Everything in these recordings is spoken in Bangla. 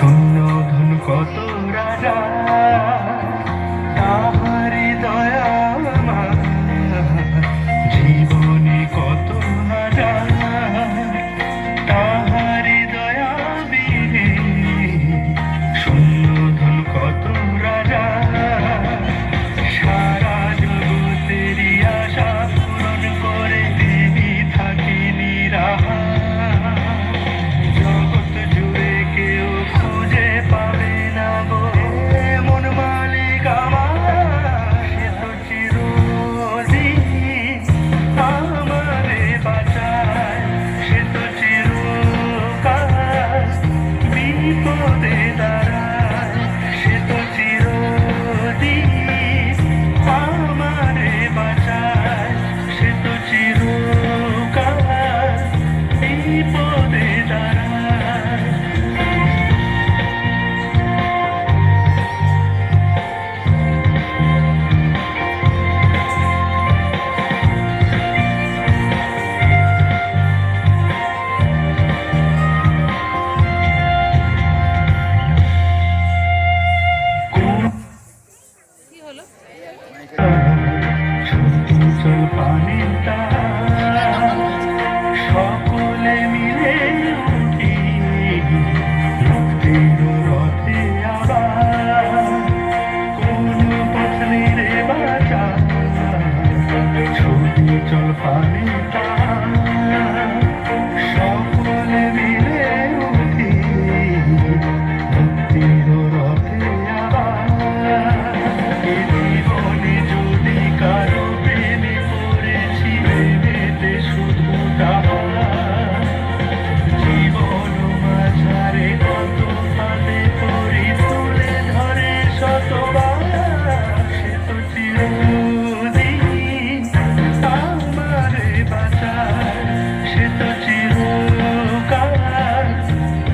শূন্য ধন কত রাজা তাহারি দয়া আমার জীবনে কত হাজার তাহারি দয়া বিনে শূন্য ধন কত রাজা সারা জগতেরই আশা পূরণ করে দেবী থাকি নিরাহা জগৎ জুড়ে কেউ খুঁজে পাবে না গো মন মালিক আমার সে তো চিরদিন আমারে বাঁচায় সে তো চিরকাল বিপদে দাঁড়ায় সে তো চিরদিন আমারে বাঁচায় সে তো চিরকাল বিপদে দাঁড়ায়। কি হলো? চঞ্চল পানিটা সকলে মিলে উঠি মুক্তির রথে আবার কোন পথে রে বাঁচা চঞ্চল পানিটা সকলে মিলে উঠি মুক্তির রথে আবার এ জীবনে যদি কারো প্রেমে পড়েছি ভেবেতে শুধু তাহারা জীবন মাঝারে কত ফাঁদে পড়ি তুলে ধরে শতবার সে তো চিরদিন আমারে বাঁচায় সে তো চিরকাল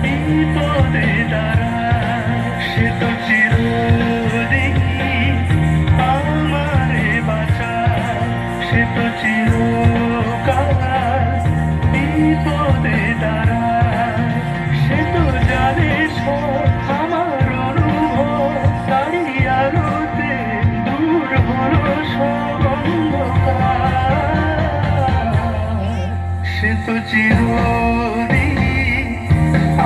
বিপদে দাঁড়ায় সে তো চিরদিন আমারে বাঁচায় সে তো চিরকাল বিপদে দাঁড়ায় সে তো জানে সব আমার অনুভব তারি আলোতে দূর হলো সব অন্ধকার সে তো চিরদিন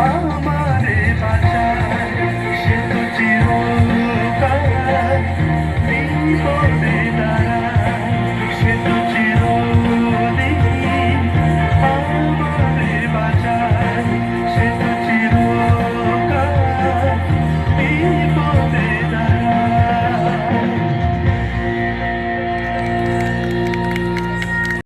আমারে বাঁচায় সে তো চিরকাল বিপদে